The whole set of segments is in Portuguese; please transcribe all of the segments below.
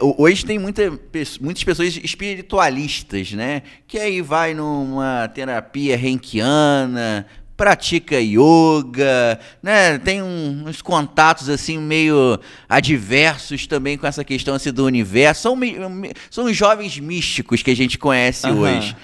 Hoje tem muitas pessoas espiritualistas, né? Que aí vai numa terapia reikiana, pratica yoga, né? Tem uns contatos assim meio adversos também com essa questão assim, do universo. São os jovens místicos que a gente conhece hoje.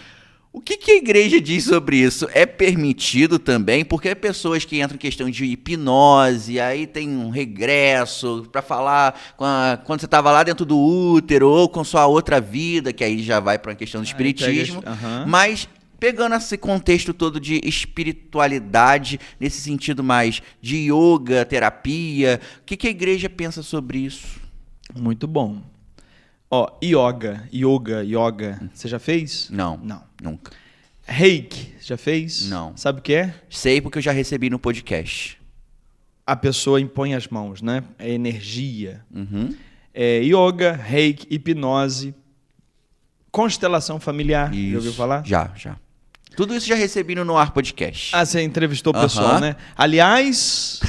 O que a igreja diz sobre isso? É permitido também? Porque é pessoas que entram em questão de hipnose, aí tem um regresso para falar quando você estava lá dentro do útero ou com sua outra vida, que aí já vai para uma questão do espiritismo. Mas pegando esse contexto todo de espiritualidade, nesse sentido mais de yoga, terapia, o que a igreja pensa sobre isso? Muito bom. Ó, yoga, você já fez? Não, nunca. Reiki, já fez? Não. Sabe o que é? Sei porque eu já recebi no podcast. A pessoa impõe as mãos, né? É energia. Yoga, reiki, hipnose, constelação familiar. Isso. Já ouviu falar? Já. Tudo isso já recebi no Ar Podcast. Ah, você entrevistou o pessoal, né? Aliás,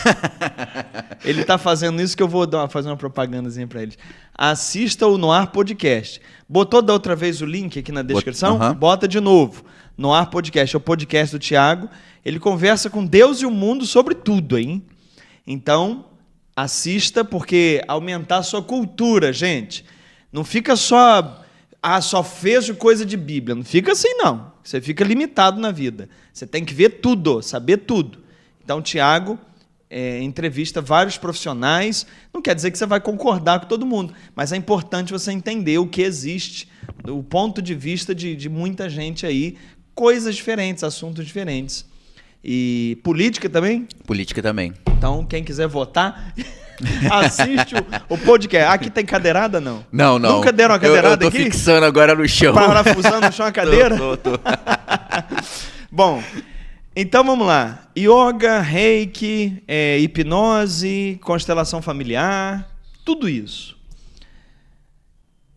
ele tá fazendo isso que eu vou fazer uma propagandazinha para eles. Assista o Noar Podcast. Botou da outra vez o link aqui na descrição? Bota de novo. Noar Podcast é o podcast do Thiago. Ele conversa com Deus e o mundo sobre tudo, hein? Então, assista, porque aumentar a sua cultura, gente. Não fica só fez coisa de Bíblia. Não fica assim, não. Você fica limitado na vida. Você tem que ver tudo, saber tudo. Então, o Thiago entrevista vários profissionais. Não quer dizer que você vai concordar com todo mundo, mas é importante você entender o que existe, o ponto de vista de muita gente aí, coisas diferentes, assuntos diferentes. E política também? Política também. Então, quem quiser votar... Assiste o podcast. Aqui tem cadeirada, não? Não. Nunca deram uma cadeirada aqui? Eu tô fixando agora no chão. Parafusando no chão a cadeira? Tô. Bom, então vamos lá. Yoga, reiki, hipnose, constelação familiar, tudo isso.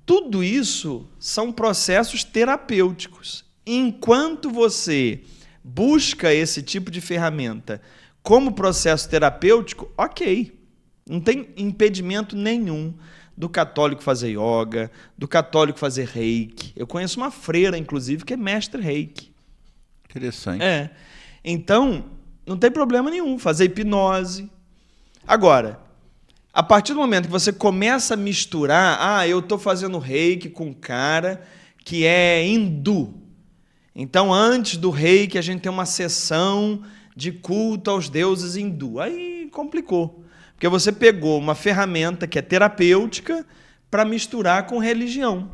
Tudo isso são processos terapêuticos. Enquanto você busca esse tipo de ferramenta como processo terapêutico, ok. Não tem impedimento nenhum do católico fazer yoga, do católico fazer reiki. Eu conheço uma freira, inclusive, que é mestre reiki. Interessante. Então, não tem problema nenhum fazer hipnose. Agora, a partir do momento que você começa a misturar, eu estou fazendo reiki com um cara que é hindu. Então, antes do reiki, a gente tem uma sessão de culto aos deuses hindu. Aí complicou. Porque você pegou uma ferramenta que é terapêutica para misturar com religião.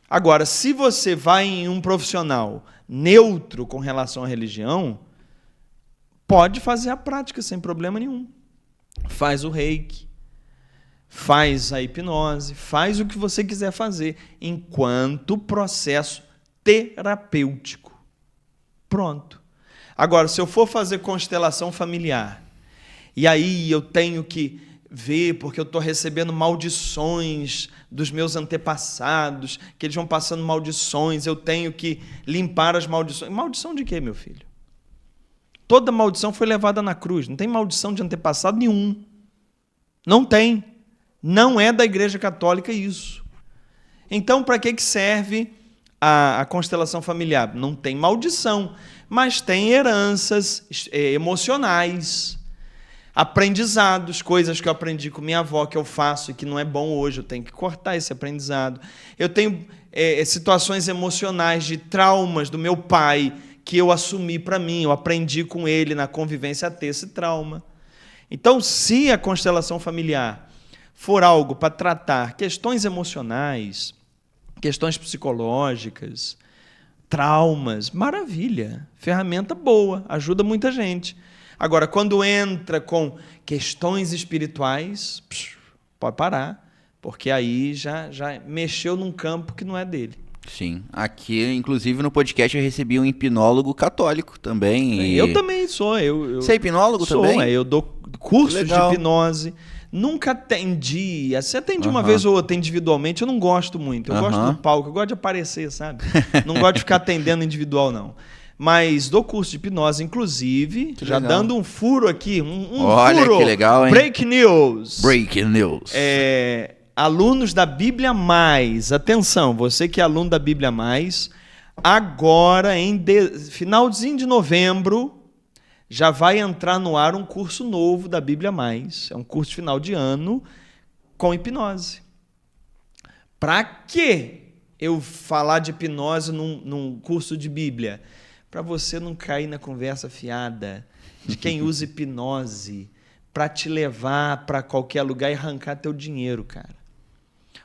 Agora, se você vai em um profissional neutro com relação à religião, pode fazer a prática sem problema nenhum. Faz o reiki, faz a hipnose, faz o que você quiser fazer, enquanto processo terapêutico. Pronto. Agora, se eu for fazer constelação familiar, e aí eu tenho que ver, porque eu estou recebendo maldições dos meus antepassados, que eles vão passando maldições, eu tenho que limpar as maldições. Maldição de quê, meu filho? Toda maldição foi levada na cruz. Não tem maldição de antepassado nenhum. Não tem. Não é da Igreja Católica isso. Então, para que serve a constelação familiar? Não tem maldição, mas tem heranças emocionais, aprendizados, coisas que eu aprendi com minha avó, que eu faço e que não é bom hoje, eu tenho que cortar esse aprendizado. Eu tenho situações emocionais de traumas do meu pai que eu assumi para mim, eu aprendi com ele na convivência a ter esse trauma. Então, se a constelação familiar for algo para tratar questões emocionais, questões psicológicas, traumas, maravilha, ferramenta boa, ajuda muita gente. Agora, quando entra com questões espirituais, pode parar, porque aí já mexeu num campo que não é dele. Sim. Aqui, inclusive, no podcast eu recebi um hipnólogo católico também. Eu também sou. Você é hipnólogo também? Eu dou cursos de hipnose. Nunca atendi. Você atende uma vez ou outra individualmente, eu não gosto muito. Eu gosto do palco, eu gosto de aparecer, sabe? Não gosto de ficar atendendo individual, não. Mas dou curso de hipnose, inclusive, que já legal. Dando um furo aqui, Olha, furo. Que legal, hein? Break news. Breaking news. alunos da Bíblia Mais, atenção, você que é aluno da Bíblia Mais, agora, finalzinho de novembro, já vai entrar no ar um curso novo da Bíblia Mais. É um curso de final de ano com hipnose. Para que eu falar de hipnose num curso de Bíblia? Para você não cair na conversa fiada de quem usa hipnose para te levar para qualquer lugar e arrancar teu dinheiro, cara.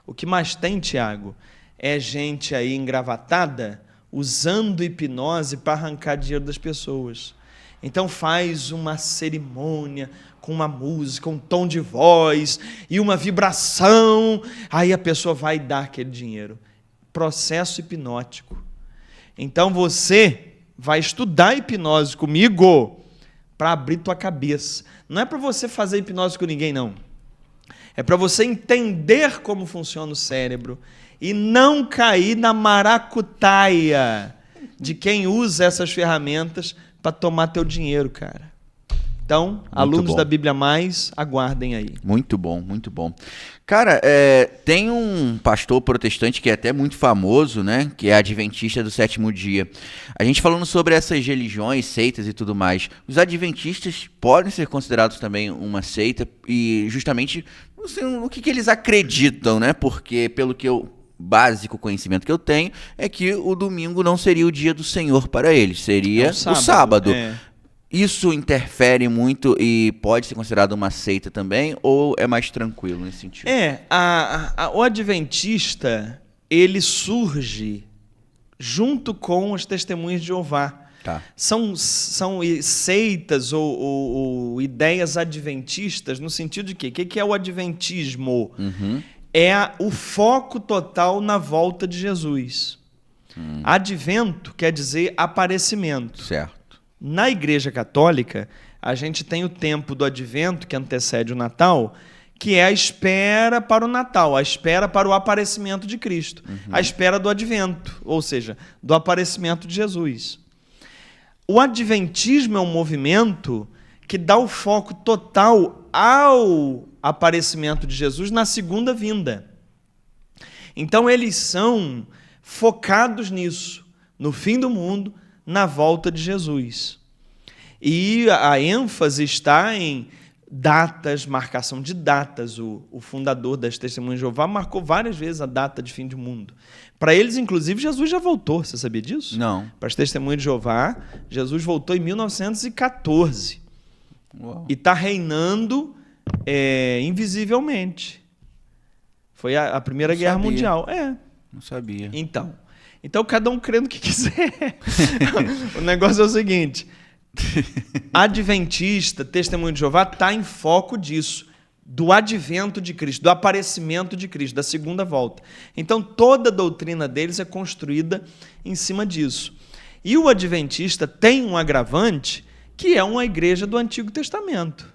O que mais tem, Tiago, é gente aí engravatada usando hipnose para arrancar dinheiro das pessoas. Então faz uma cerimônia com uma música, um tom de voz e uma vibração, aí a pessoa vai dar aquele dinheiro. Processo hipnótico. Então você vai estudar hipnose comigo para abrir tua cabeça. Não é para você fazer hipnose com ninguém, não. É para você entender como funciona o cérebro e não cair na maracutaia de quem usa essas ferramentas para tomar teu dinheiro, cara. Então, muito alunos bom. Da Bíblia Mais, aguardem aí. Muito bom, muito bom. Cara, tem um pastor protestante que é até muito famoso, né? Que é adventista do sétimo dia. A gente falando sobre essas religiões, seitas e tudo mais. Os adventistas podem ser considerados também uma seita e justamente não sei, no que eles acreditam, né? Porque pelo que básico conhecimento que eu tenho é que o domingo não seria o dia do Senhor para eles, seria o sábado. Isso interfere muito e pode ser considerado uma seita também, ou é mais tranquilo nesse sentido? O adventista, ele surge junto com as testemunhas de Jeová. Tá. São seitas ou ideias adventistas no sentido de quê? O que é o adventismo? Uhum. É o foco total na volta de Jesus. Advento quer dizer aparecimento. Certo. Na Igreja Católica, a gente tem o tempo do Advento, que antecede o Natal, que é a espera para o Natal, a espera para o aparecimento de Cristo, a espera do Advento, ou seja, do aparecimento de Jesus. O Adventismo é um movimento que dá o foco total ao aparecimento de Jesus na segunda vinda. Então, eles são focados nisso, no fim do mundo, na volta de Jesus. E a ênfase está em datas, marcação de datas. O fundador das Testemunhas de Jeová marcou várias vezes a data de fim do mundo. Para eles, inclusive, Jesus já voltou. Você sabia disso? Não. Para as Testemunhas de Jeová, Jesus voltou em 1914. Uau. E está reinando invisivelmente. Foi a Primeira Guerra Mundial. Não sabia. Então, cada um crê no que quiser. O negócio é o seguinte: adventista, testemunho de Jeová, está em foco disso, do advento de Cristo, do aparecimento de Cristo, da segunda volta. Então, toda a doutrina deles é construída em cima disso. E o adventista tem um agravante, que é uma igreja do Antigo Testamento.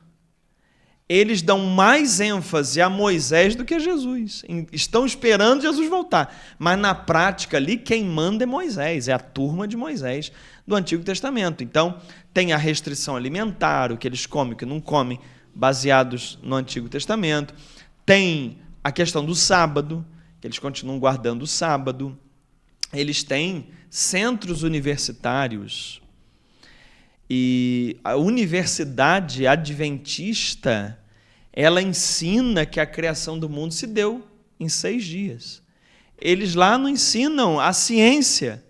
Eles dão mais ênfase a Moisés do que a Jesus. Estão esperando Jesus voltar. Mas, na prática, ali, quem manda é Moisés. É a turma de Moisés do Antigo Testamento. Então, tem a restrição alimentar, o que eles comem, o que não comem, baseados no Antigo Testamento. Tem a questão do sábado, que eles continuam guardando o sábado. Eles têm centros universitários. E a universidade adventista, ela ensina que a criação do mundo se deu em 6 dias. Eles lá não ensinam a ciência.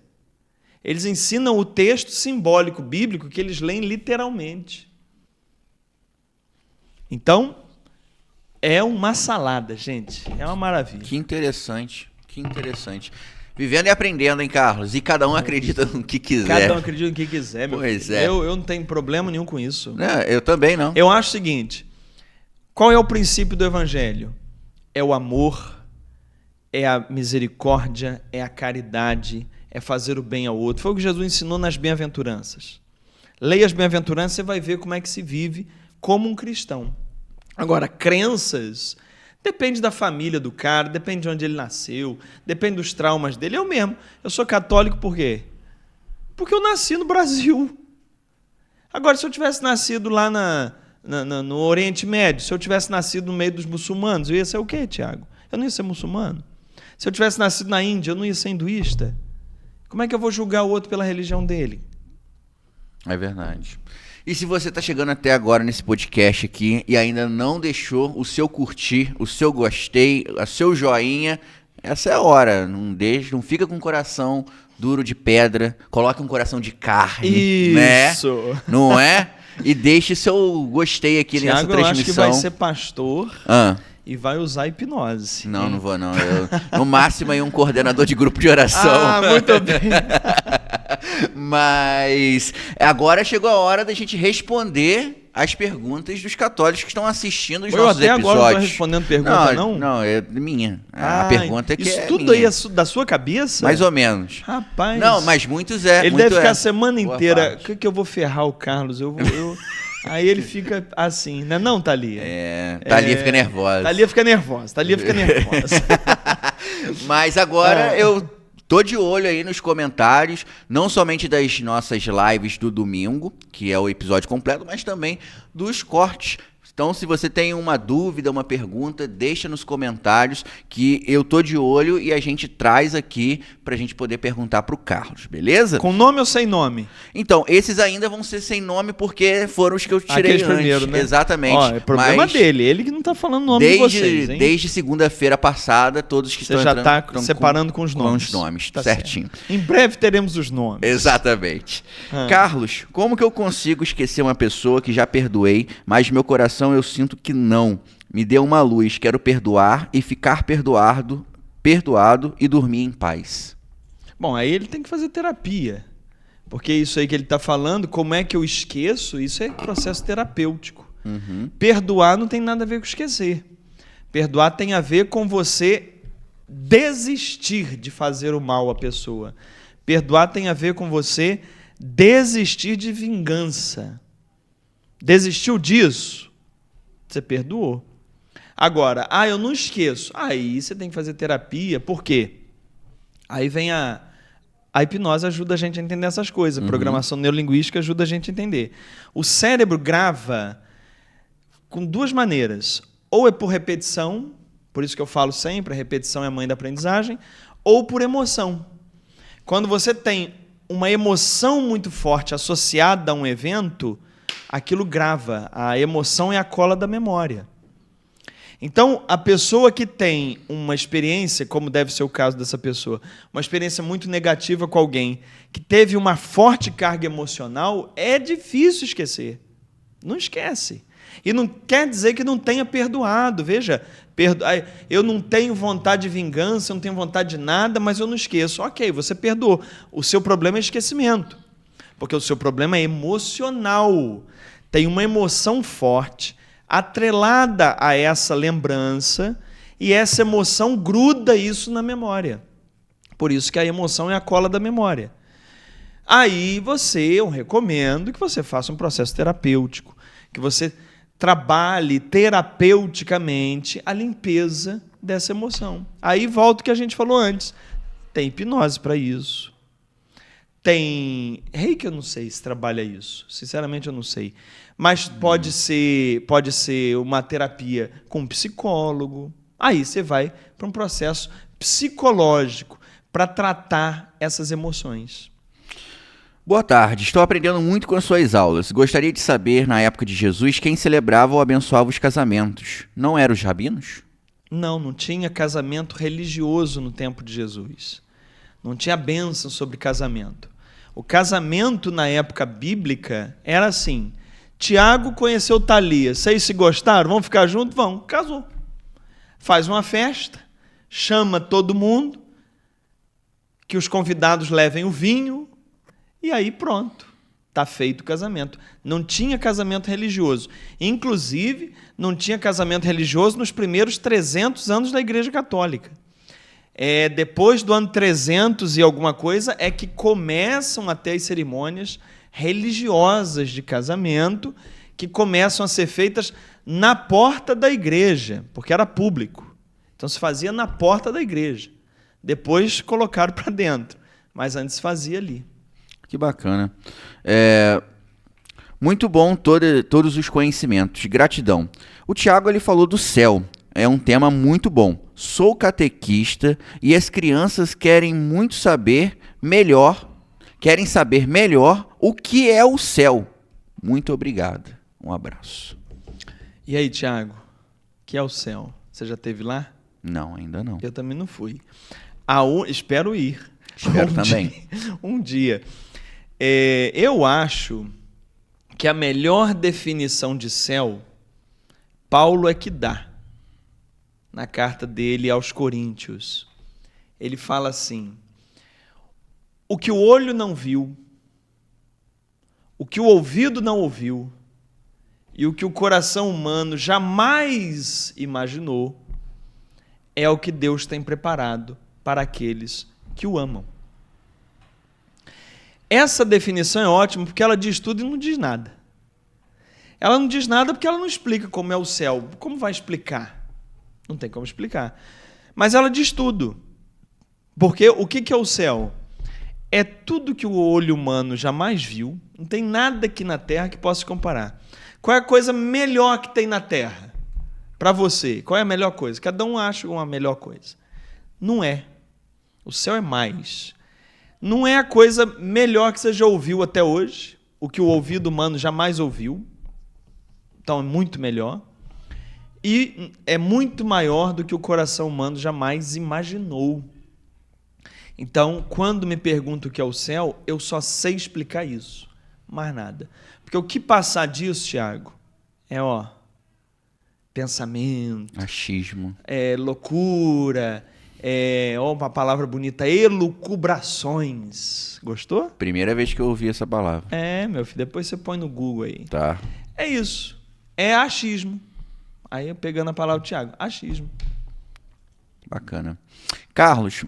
Eles ensinam o texto simbólico bíblico que eles leem literalmente. Então, é uma salada, gente. É uma maravilha. Que interessante, que interessante. Vivendo e aprendendo, hein, Carlos? E cada um acredita no que quiser. Cada um acredita no que quiser, meu pois filho. É. Eu não tenho problema nenhum com isso. Não, eu também não. Eu acho o seguinte: qual é o princípio do Evangelho? É o amor, é a misericórdia, é a caridade, é fazer o bem ao outro. Foi o que Jesus ensinou nas bem-aventuranças. Leia as bem-aventuranças, você vai ver como é que se vive como um cristão. Agora, crenças... Depende da família do cara, depende de onde ele nasceu, depende dos traumas dele. Eu mesmo, eu sou católico por quê? Porque eu nasci no Brasil. Agora, se eu tivesse nascido lá no Oriente Médio, se eu tivesse nascido no meio dos muçulmanos, eu ia ser o quê, Tiago? Eu não ia ser muçulmano. Se eu tivesse nascido na Índia, eu não ia ser hinduísta. Como é que eu vou julgar o outro pela religião dele? É verdade. E se você está chegando até agora nesse podcast aqui e ainda não deixou o seu curtir, o seu gostei, o seu joinha, essa é a hora. Não fica com o coração duro de pedra, coloque um coração de carne, Isso. né? Não é? E deixe seu gostei aqui nessa Thiago, transmissão. eu acho que vai ser pastor Ah. e vai usar hipnose. Não vou não. No máximo aí um coordenador de grupo de oração. Ah, muito bem. Mas agora chegou a hora da gente responder as perguntas dos católicos que estão assistindo os nossos até episódios. Agora não tô respondendo pergunta, não? Não, é minha. A pergunta é que isso é tudo minha. aí é da sua cabeça? Mais ou menos. Rapaz. Não, mas muitos é. Ele muito deve ficar é. a semana Boa inteira. parte. O que eu vou ferrar o Carlos? Aí ele fica assim, né? Não, Thalia? Thalia fica nervosa. Thalia fica nervosa. Mas agora eu tô de olho aí nos comentários, não somente das nossas lives do domingo, que é o episódio completo, mas também dos cortes. Então, se você tem uma dúvida, uma pergunta, deixa nos comentários que eu tô de olho e a gente traz aqui pra gente poder perguntar pro Carlos, beleza? Com nome ou sem nome? Então, esses ainda vão ser sem nome porque foram os que eu tirei Aqueles antes. primeiro, né? Exatamente. Ó, é problema Mas dele, ele que não tá falando o nome de vocês, hein? Desde segunda-feira passada, todos que Você estão já entrando tá estão separando com os nomes. Com os nomes, Tá certinho. certo. Em breve teremos os nomes. Exatamente. Carlos, como que eu consigo esquecer uma pessoa que já perdoei, mas meu coração eu sinto que não? Me dê uma luz, quero perdoar e ficar perdoado e dormir em paz. Bom, aí ele tem que fazer terapia. Porque isso aí que ele está falando, como é que eu esqueço, isso é processo terapêutico. Perdoar não tem nada a ver com esquecer. Perdoar tem a ver com você desistir de fazer o mal à pessoa. Perdoar tem a ver com você desistir de vingança. Desistiu disso? Você perdoou. Agora, eu não esqueço. Aí você tem que fazer terapia. Por quê? Aí vem a hipnose ajuda a gente a entender essas coisas. A programação neurolinguística ajuda a gente a entender. O cérebro grava com duas maneiras. Ou é por repetição, por isso que eu falo sempre, a repetição é a mãe da aprendizagem, ou por emoção. Quando você tem uma emoção muito forte associada a um evento, aquilo grava. A emoção é a cola da memória. Então, a pessoa que tem uma experiência, como deve ser o caso dessa pessoa, uma experiência muito negativa com alguém que teve uma forte carga emocional, é difícil esquecer. Não esquece. E não quer dizer que não tenha perdoado. Veja, eu não tenho vontade de vingança, eu não tenho vontade de nada, mas eu não esqueço. Ok, você perdoou. O seu problema é esquecimento. Porque o seu problema é emocional. Tem uma emoção forte atrelada a essa lembrança e essa emoção gruda isso na memória. Por isso que a emoção é a cola da memória. Aí eu recomendo que você faça um processo terapêutico, que você trabalhe terapeuticamente a limpeza dessa emoção. Aí volta o que a gente falou antes. Tem hipnose para isso. Tem reiki, eu não sei se trabalha isso. Sinceramente, eu não sei. Mas pode ser uma terapia com um psicólogo. Aí você vai para um processo psicológico para tratar essas emoções. Boa tarde, estou aprendendo muito com as suas aulas. Gostaria de saber, na época de Jesus, quem celebrava ou abençoava os casamentos. Não eram os rabinos? Não tinha casamento religioso no tempo de Jesus. Não tinha bênção sobre casamento. O casamento na época bíblica era assim: Tiago conheceu Thalia, vocês se gostaram? Vão ficar juntos? Vão. Casou. Faz uma festa, chama todo mundo, que os convidados levem o vinho, e aí pronto, está feito o casamento. Não tinha casamento religioso. Inclusive, não tinha casamento religioso nos primeiros 300 anos da Igreja Católica. Depois do ano 300 e alguma coisa, é que começam a ter as cerimônias religiosas de casamento, que começam a ser feitas na porta da igreja, porque era público. Então se fazia na porta da igreja. Depois colocaram para dentro, mas antes se fazia ali. Que bacana. Muito bom todos os conhecimentos. Gratidão. O Tiago ele falou do céu. é um tema muito bom. Sou catequista e as crianças querem saber melhor o que é o céu. Muito obrigado. Um abraço. E aí, Tiago, o que é o céu? Você já esteve lá? Não, ainda não. Eu também não fui. Espero ir. Espero também. Um dia. Eu acho que a melhor definição de céu, Paulo é que dá. Na carta dele aos Coríntios. Ele fala assim: o que o olho não viu, o que o ouvido não ouviu, e o que o coração humano jamais imaginou, é o que Deus tem preparado para aqueles que o amam. Essa definição é ótima porque ela diz tudo e não diz nada. Ela não diz nada porque ela não explica como é o céu. Como vai explicar? Não tem como explicar. Mas ela diz tudo. Porque o que é o céu? É tudo que o olho humano jamais viu. Não tem nada aqui na Terra que possa se comparar. Qual é a coisa melhor que tem na Terra? Para você, qual é a melhor coisa? Cada um acha uma melhor coisa. Não é. O céu é mais. Não é a coisa melhor que você já ouviu até hoje, o que o ouvido humano jamais ouviu. Então é muito melhor. E é muito maior do que o coração humano jamais imaginou. Então, quando me perguntam o que é o céu, eu só sei explicar isso. Mais nada. Porque o que passar disso, Tiago, é pensamento, achismo, loucura, uma palavra bonita, elucubrações. Gostou? Primeira vez que eu ouvi essa palavra. Meu filho, depois você põe no Google aí. Tá. É isso. É achismo. Aí, pegando a palavra do Tiago, achismo. Bacana. Carlos,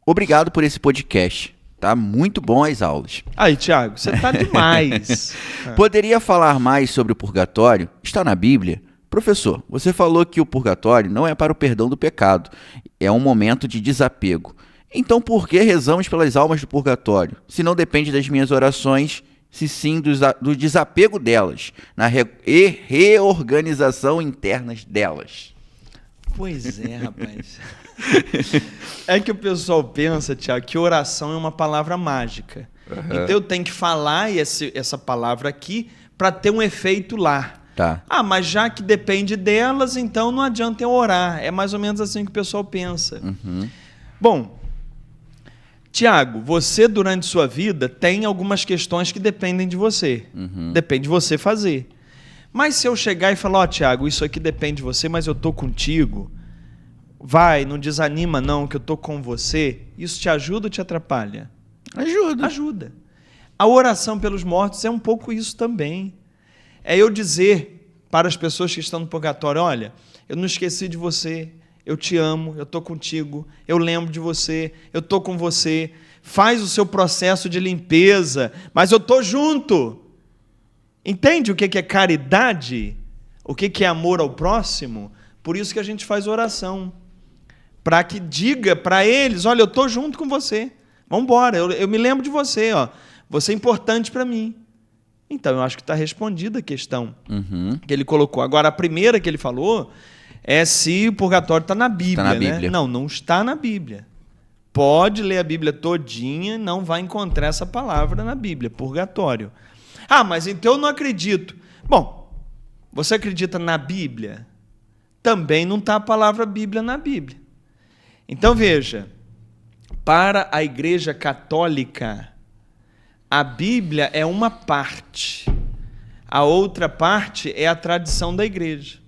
obrigado por esse podcast. Tá muito bom as aulas. Aí, Tiago, você tá demais. Poderia falar mais sobre o purgatório? Está na Bíblia? Professor, você falou que o purgatório não é para o perdão do pecado, é um momento de desapego. Então por que rezamos pelas almas do purgatório? Se não depende das minhas orações, se sim do desapego delas, e reorganização internas delas. Pois é, rapaz. É que o pessoal pensa, Tiago, que oração é uma palavra mágica. Uhum. Então eu tenho que falar essa palavra aqui para ter um efeito lá. Tá. Mas já que depende delas, então não adianta eu orar. É mais ou menos assim que o pessoal pensa. Uhum. Bom, Tiago, você durante sua vida tem algumas questões que dependem de você. Uhum. Depende de você fazer. Mas se eu chegar e falar, Tiago, isso aqui depende de você, mas eu estou contigo, não desanima não, que eu estou com você, isso te ajuda ou te atrapalha? Ajuda. Ajuda. A oração pelos mortos é um pouco isso também. É eu dizer para as pessoas que estão no purgatório, olha, eu não esqueci de você, eu te amo, eu estou contigo, eu lembro de você, eu estou com você, faz o seu processo de limpeza, mas eu estou junto. Entende o que é caridade? O que é amor ao próximo? Por isso que a gente faz oração. Para que diga para eles, olha, eu estou junto com você, vamos embora, eu me lembro de você, você é importante para mim. Então, eu acho que está respondida a questão que ele colocou. Agora, a primeira que ele falou é se o purgatório está na Bíblia. Está na Bíblia. Né? Não está na Bíblia. Pode ler a Bíblia todinha, não vai encontrar essa palavra na Bíblia, purgatório. Mas então eu não acredito. Bom, você acredita na Bíblia? Também não está a palavra Bíblia na Bíblia. Então, veja, para a Igreja Católica, a Bíblia é uma parte. A outra parte é a tradição da igreja.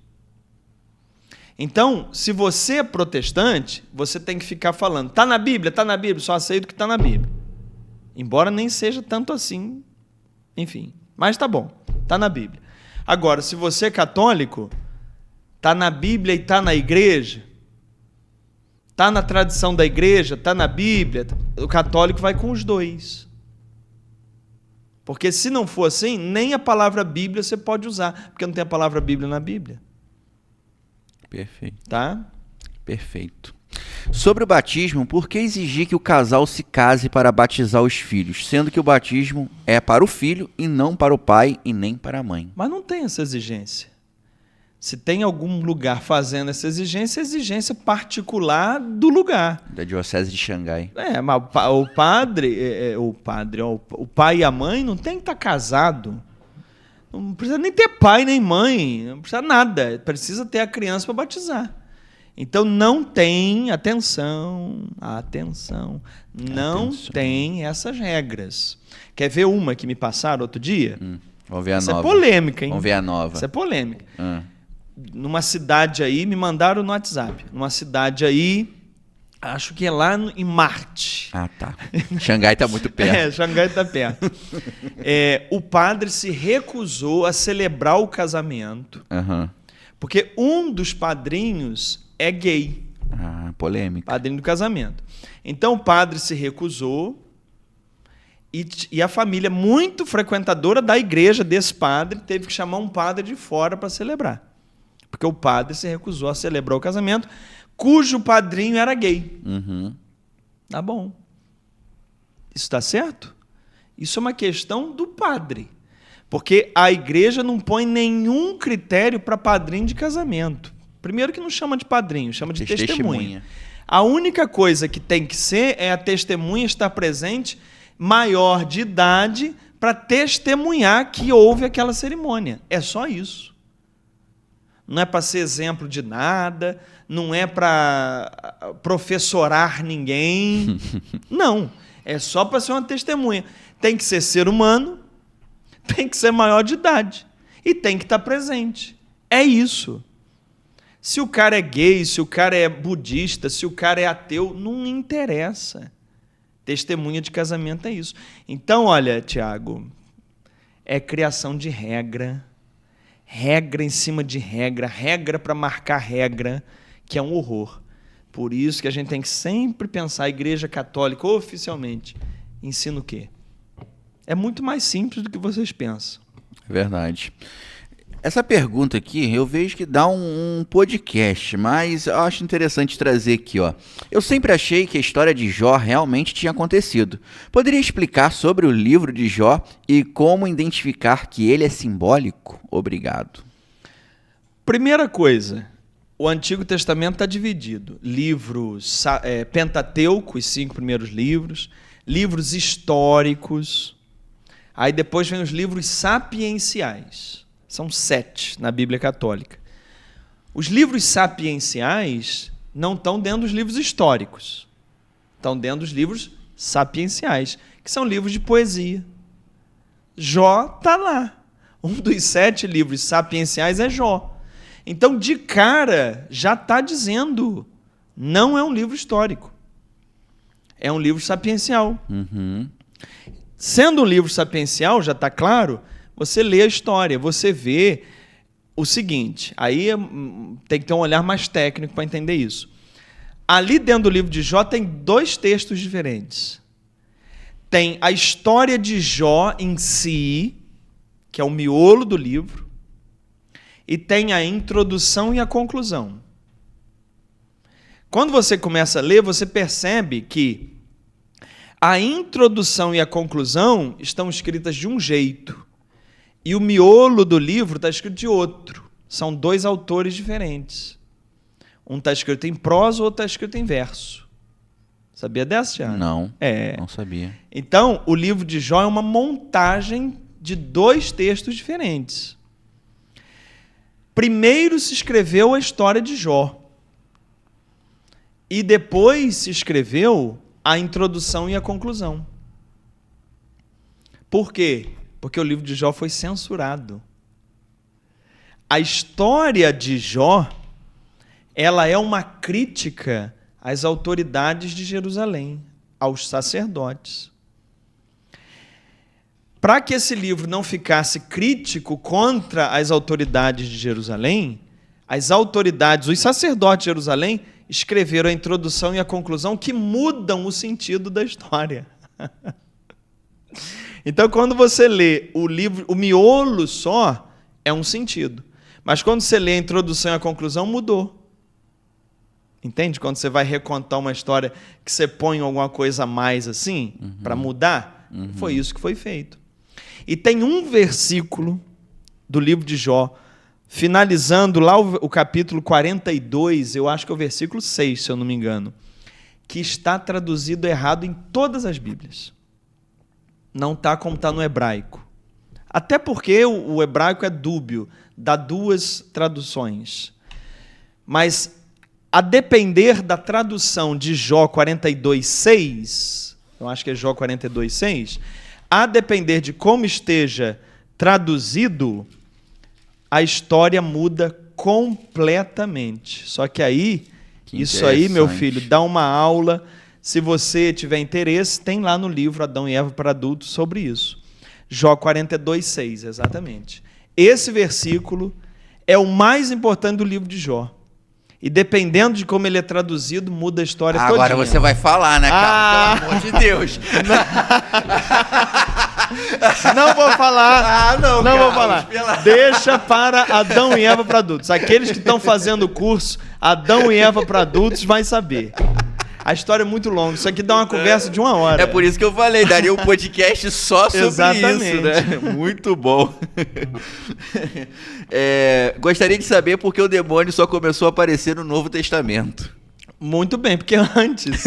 Então, se você é protestante, você tem que ficar falando, está na Bíblia, só aceito o que está na Bíblia. Embora nem seja tanto assim, enfim. Mas tá bom, está na Bíblia. Agora, se você é católico, está na Bíblia e está na igreja, está na tradição da igreja, está na Bíblia, o católico vai com os dois. Porque se não for assim, nem a palavra Bíblia você pode usar, porque não tem a palavra Bíblia na Bíblia. Perfeito. Tá? Perfeito. Sobre o batismo, por que exigir que o casal se case para batizar os filhos, sendo que o batismo é para o filho e não para o pai e nem para a mãe? Mas não tem essa exigência. Se tem algum lugar fazendo essa exigência, é exigência particular do lugar. Da Diocese de Xangai. Mas o pai e a mãe não tem que estar casado. Não precisa nem ter pai nem mãe, não precisa nada. Precisa ter a criança para batizar. Então não tem, atenção, não tem essas regras. Quer ver uma que me passaram outro dia? Vamos ver a Essa nova. é polêmica, hein? Vamos ver a nova. Essa é polêmica. Numa cidade aí, me mandaram no WhatsApp. Numa cidade aí, acho que é lá em Marte. Ah, tá. Xangai tá muito perto. Xangai tá perto. O padre se recusou a celebrar o casamento, porque um dos padrinhos é gay. Polêmica. Padrinho do casamento. Então o padre se recusou e a família, muito frequentadora da igreja desse padre, teve que chamar um padre de fora para celebrar. Porque o padre se recusou a celebrar o casamento, cujo padrinho era gay. Tá bom. Isso está certo? Isso é uma questão do padre. Porque a igreja não põe nenhum critério para padrinho de casamento. Primeiro que não chama de padrinho, chama de testemunha. A única coisa que tem que ser é a testemunha estar presente, maior de idade, para testemunhar que houve aquela cerimônia. É só isso. Não é para ser exemplo de nada, não é para professorar ninguém. Não, é só para ser uma testemunha. Tem que ser humano, tem que ser maior de idade e tem que estar presente. É isso. Se o cara é gay, se o cara é budista, se o cara é ateu, não interessa. Testemunha de casamento é isso. Então, olha, Tiago, é criação de regra em cima de regra para marcar regra, que é um horror. Por isso que a gente tem que sempre pensar, a Igreja Católica, oficialmente, ensina o quê? É muito mais simples do que vocês pensam. É verdade. Essa pergunta aqui, eu vejo que dá um podcast, mas eu acho interessante trazer aqui, ó. Eu sempre achei que a história de Jó realmente tinha acontecido. Poderia explicar sobre o livro de Jó e como identificar que ele é simbólico? Obrigado. Primeira coisa, o Antigo Testamento está dividido. Livros Pentateuco, os 5 primeiros livros, livros históricos, aí depois vem os livros sapienciais. São 7 na Bíblia Católica. Os livros sapienciais não estão dentro dos livros históricos. Estão dentro dos livros sapienciais, que são livros de poesia. Jó está lá. Um dos 7 livros sapienciais é Jó. Então, de cara, já está dizendo, não é um livro histórico. É um livro sapiencial. Sendo um livro sapiencial, já está claro, você lê a história, você vê o seguinte, aí tem que ter um olhar mais técnico para entender isso. Ali dentro do livro de Jó tem 2 textos diferentes. Tem a história de Jó em si, que é o miolo do livro, e tem a introdução e a conclusão. Quando você começa a ler, você percebe que a introdução e a conclusão estão escritas de um jeito, e o miolo do livro está escrito de outro. São 2 autores diferentes. Um está escrito em prosa, o outro está escrito em verso. Sabia dessa, Thiago? Não, não sabia. Então, o livro de Jó é uma montagem de 2 textos diferentes. Primeiro se escreveu a história de Jó. E depois se escreveu a introdução e a conclusão. Por quê? Porque o livro de Jó foi censurado. A história de Jó, ela é uma crítica às autoridades de Jerusalém, aos sacerdotes. Para que esse livro não ficasse crítico contra as autoridades de Jerusalém, as autoridades, os sacerdotes de Jerusalém, escreveram a introdução e a conclusão que mudam o sentido da história. Então, quando você lê o livro, o miolo só é um sentido. Mas quando você lê a introdução e a conclusão, mudou. Entende? Quando você vai recontar uma história que você põe alguma coisa a mais assim, para mudar, foi isso que foi feito. E tem um versículo do livro de Jó finalizando lá o capítulo 42, eu acho que é o versículo 6, se eu não me engano, que está traduzido errado em todas as Bíblias. Não está como está no hebraico. Até porque o hebraico é dúbio, dá duas traduções. Mas, a depender da tradução de Jó 42:6, eu acho que é Jó 42:6, a depender de como esteja traduzido, a história muda completamente. Só que aí, isso aí, meu filho, dá uma aula. Se você tiver interesse, tem lá no livro Adão e Eva para Adultos sobre isso. Jó 42:6, exatamente. Esse versículo é o mais importante do livro de Jó. E dependendo de como ele é traduzido, muda a história todinha. Agora você vai falar, né, cara? Pelo amor de Deus. Não vou falar. Não vou falar. Deixa para Adão e Eva para Adultos. Aqueles que estão fazendo o curso Adão e Eva para Adultos vai saber. A história é muito longa. Isso aqui dá uma conversa de 1 hora. É por isso que eu falei, daria um podcast só sobre Exatamente. isso, né? Muito bom. Gostaria de saber por que o demônio só começou a aparecer no Novo Testamento. Muito bem, porque antes...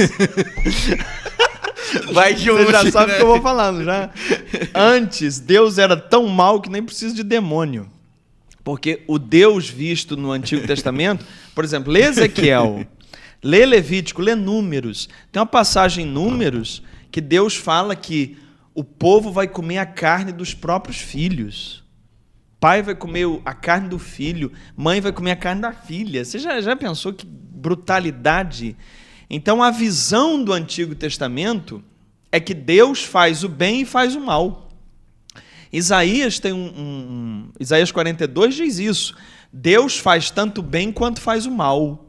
Vai de Você já sabe o que eu vou falando, já. Antes, Deus era tão mau que nem precisa de demônio. Porque o Deus visto no Antigo Testamento, por exemplo, lê Ezequiel, lê Levítico, lê Números. Tem uma passagem em Números que Deus fala que o povo vai comer a carne dos próprios filhos. Pai vai comer a carne do filho, mãe vai comer a carne da filha. Você já pensou que brutalidade? Então, a visão do Antigo Testamento é que Deus faz o bem e faz o mal. Isaías tem Isaías 42 diz isso. Deus faz tanto o bem quanto faz o mal.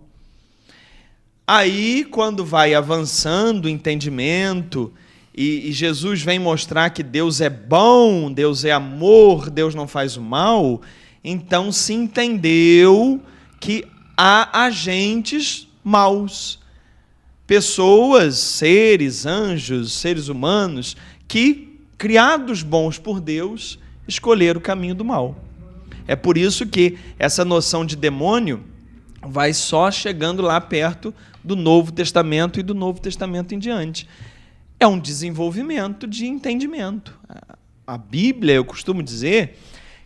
Aí, quando vai avançando o entendimento e Jesus vem mostrar que Deus é bom, Deus é amor, Deus não faz o mal, então se entendeu que há agentes maus. Pessoas, seres, anjos, seres humanos, que, criados bons por Deus, escolheram o caminho do mal. É por isso que essa noção de demônio vai só chegando lá perto do Novo Testamento e do Novo Testamento em diante. É um desenvolvimento de entendimento. A Bíblia, eu costumo dizer,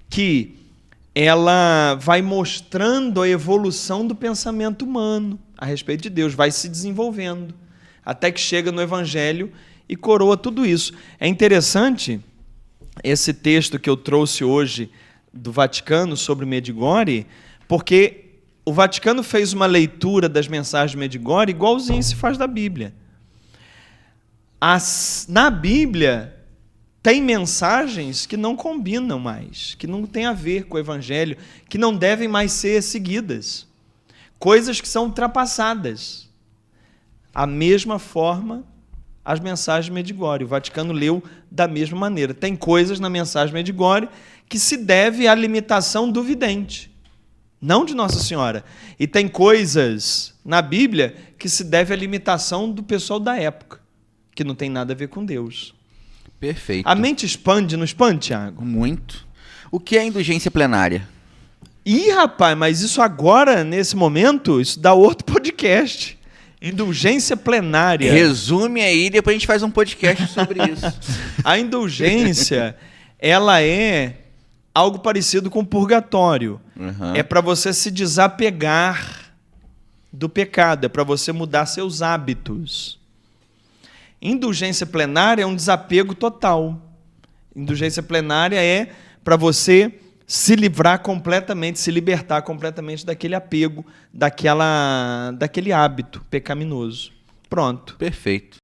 que ela vai mostrando a evolução do pensamento humano a respeito de Deus, vai se desenvolvendo, até que chega no Evangelho e coroa tudo isso. É interessante esse texto que eu trouxe hoje do Vaticano sobre Medjugorje, porque o Vaticano fez uma leitura das mensagens de Medjugorje igualzinho se faz da Bíblia. Na Bíblia tem mensagens que não combinam mais, que não têm a ver com o Evangelho, que não devem mais ser seguidas. Coisas que são ultrapassadas. A mesma forma, as mensagens de Medjugorje. O Vaticano leu da mesma maneira. Tem coisas na mensagem de Medjugorje que se deve à limitação do vidente, não de Nossa Senhora. E tem coisas na Bíblia que se deve à limitação do pessoal da época, que não tem nada a ver com Deus. Perfeito. A mente expande, não expande, Tiago? Muito. O que é indulgência plenária? Ih, rapaz, mas isso agora, nesse momento, isso dá outro podcast. Indulgência plenária. Resume aí, depois a gente faz um podcast sobre isso. A indulgência, ela é algo parecido com o purgatório. Uhum. É para você se desapegar do pecado, é para você mudar seus hábitos. Indulgência plenária é um desapego total. Indulgência plenária é para você se livrar completamente, se libertar completamente daquele apego, daquele hábito pecaminoso. Pronto. Perfeito.